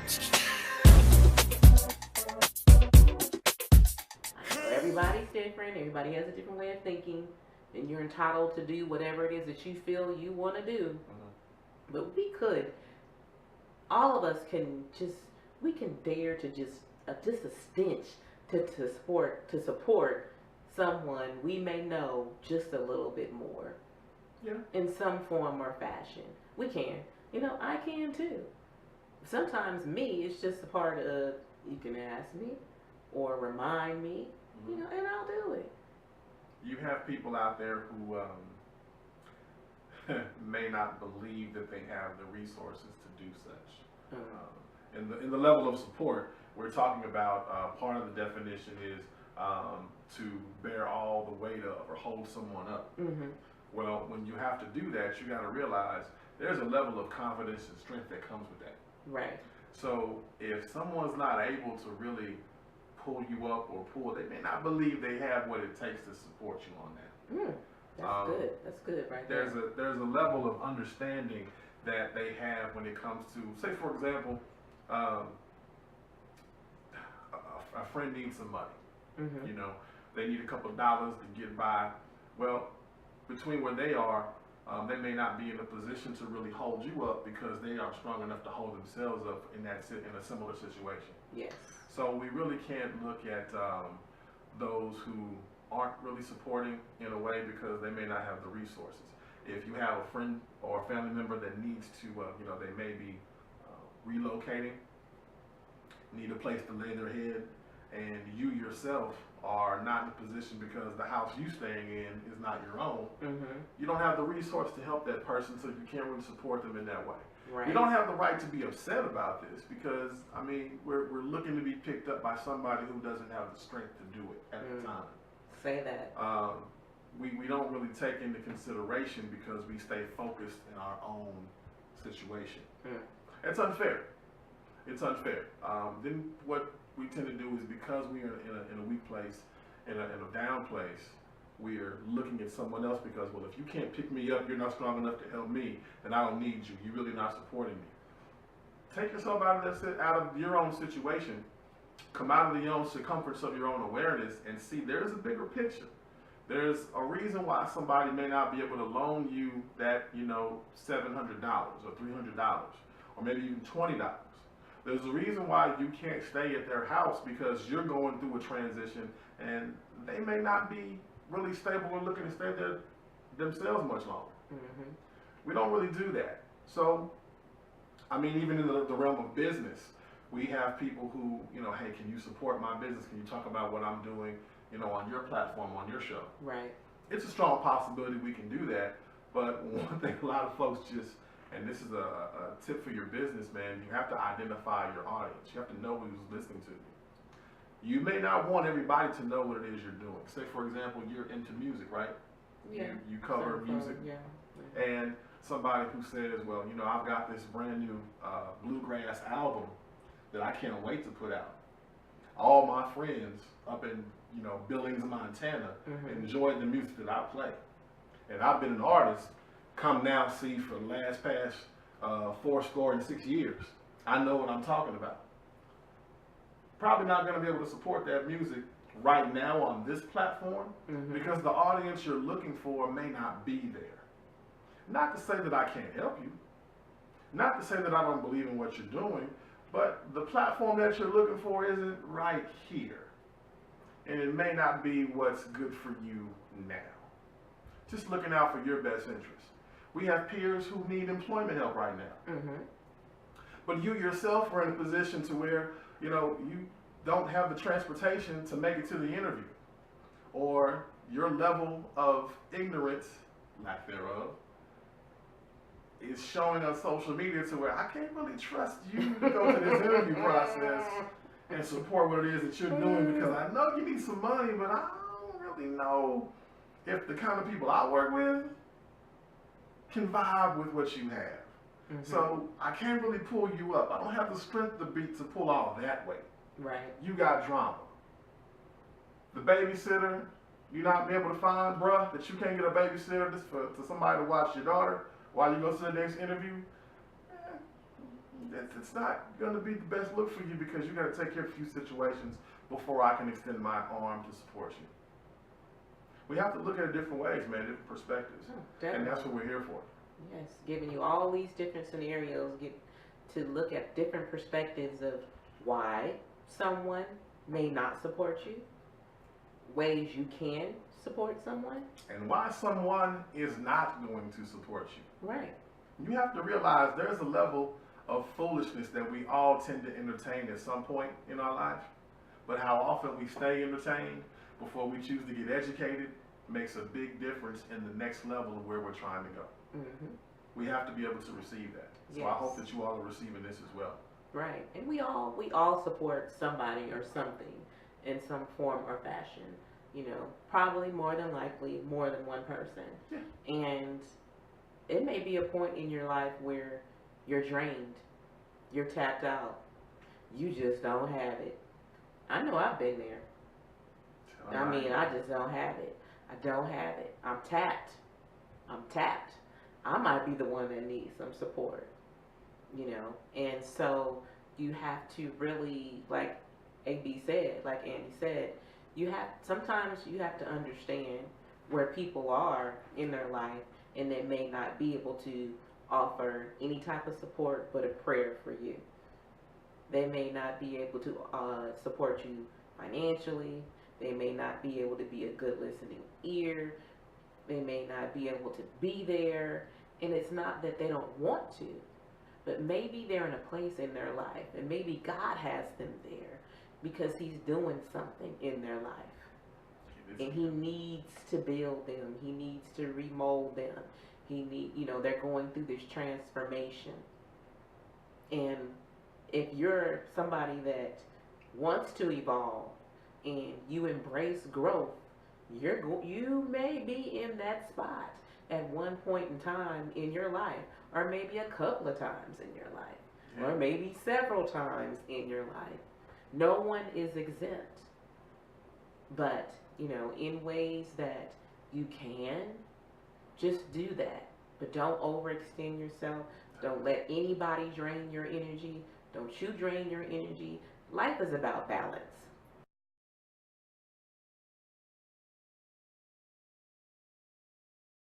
I know everybody's different, everybody has a different way of thinking, and you're entitled to do whatever it is that you feel you want to do. But we could, all of us can just, we can dare to just a stench to support someone we may know just a little bit more. Yeah. In some form or fashion. We can. I can too. Sometimes me, it's just a part of, you can ask me or remind me, and I'll do it. You have people out there who may not believe that they have the resources to do such. In the level of support, we're talking about part of the definition is to bear all the weight of or hold someone up. Mm-hmm. Well, when you have to do that, you got to realize there's a level of confidence and strength that comes with that. Right. So if someone's not able to really pull you up or they may not believe they have what it takes to support you on that. That's good. That's good right there. There's a level of understanding that they have when it comes to, say for example, a friend needs some money. Mm-hmm. They need a couple of dollars to get by. Well, between where they are, they may not be in a position to really hold you up because they aren't strong enough to hold themselves up in a similar situation. Yes. So we really can't look at those who aren't really supporting in a way because they may not have the resources. If you have a friend or a family member that needs to, they may be relocating, need a place to lay their head, and you yourself are not in a position because the house you staying in is not your own, you don't have the resource to help that person, so you can't really support them in that way. Right. You don't have the right to be upset about this because, we're looking to be picked up by somebody who doesn't have the strength to do it at the time. Say that. We don't really take into consideration because we stay focused in our own situation. It's unfair. It's unfair. Then what we tend to do is because we are in a weak place, in a down place, we are looking at someone else because, well, if you can't pick me up, you're not strong enough to help me, then I don't need you. You're really not supporting me. Take yourself out of your own situation. Come out of the own circumference of your own awareness and see there's a bigger picture. There's a reason why somebody may not be able to loan you that, $700 or $300 or maybe even $20. There's a reason why you can't stay at their house because you're going through a transition and they may not be really stable or looking to stay there themselves much longer. We don't really do that. So, even in the realm of business, we have people who, hey, can you support my business? Can you talk about what I'm doing, on your platform, on your show? Right. It's a strong possibility we can do that, but one thing a lot of folks just, and this is a tip for your business, man, you have to identify your audience. You have to know who's listening to you. You may not want everybody to know what it is you're doing. Say, for example, you're into music, right? Yeah. You cover music. Yeah. And somebody who says, well, I've got this brand new bluegrass album that I can't wait to put out. All my friends up in, Billings, Montana, enjoyed the music that I play. And I've been an artist, come now see, for the past 46 years. I know what I'm talking about. Probably not going to be able to support that music right now on this platform because the audience you're looking for may not be there. Not to say that I can't help you. Not to say that I don't believe in what you're doing, but the platform that you're looking for isn't right here. And it may not be what's good for you now. Just looking out for your best interest. We have peers who need employment help right now. But you yourself are in a position to where, you don't have the transportation to make it to the interview. Or your level of ignorance, lack thereof, is showing on social media to where I can't really trust you to go to this interview process and support what it is that you're doing because I know you need some money, but I don't really know if the kind of people I work with can vibe with what you have. So I can't really pull you up. I don't have the strength to pull all that weight. Right. You got drama. The babysitter, you not be able to find, bruh, that you can't get a babysitter to somebody to watch your daughter while you go to the next interview. it's not going to be the best look for you because you got to take care of a few situations before I can extend my arm to support you. We have to look at it different ways, man, different perspectives. And that's what we're here for. Yes, giving you all these different scenarios, get to look at different perspectives of why someone may not support you, ways you can support someone, and why someone is not going to support you. Right. You have to realize there's a level of foolishness that we all tend to entertain at some point in our life, but how often we stay entertained before we choose to get educated makes a big difference in the next level of where we're trying to go. Mm-hmm. We have to be able to receive that. So Yes. I hope that you all are receiving this as well. Right. And we all support somebody or something in some form or fashion. You know, probably more than likely more than one person. Yeah. And it may be a point in your life where you're drained, you're tapped out, you just don't have it. I know I've been there. I just don't have it. I don't have it. I'm tapped. I might be the one that needs some support, you know. And so you have to really, like AB said, like Andy said, sometimes you have to understand where people are in their life, and they may not be able to offer any type of support but a prayer for you. They may not be able to support you financially. They may not be able to be a good listening ear. They may not be able to be there. And it's not that they don't want to, but maybe they're in a place in their life, and maybe God has them there because He's doing something in their life. And He needs to build them. He needs to remold them. They're going through this transformation. And if you're somebody that wants to evolve and you embrace growth, you may be in that spot at one point in time in your life, or maybe a couple of times in your life, or maybe several times in your life. No one is exempt. But, in ways that you can, just do that. But don't overextend yourself. Don't let anybody drain your energy. Don't you drain your energy. Life is about balance.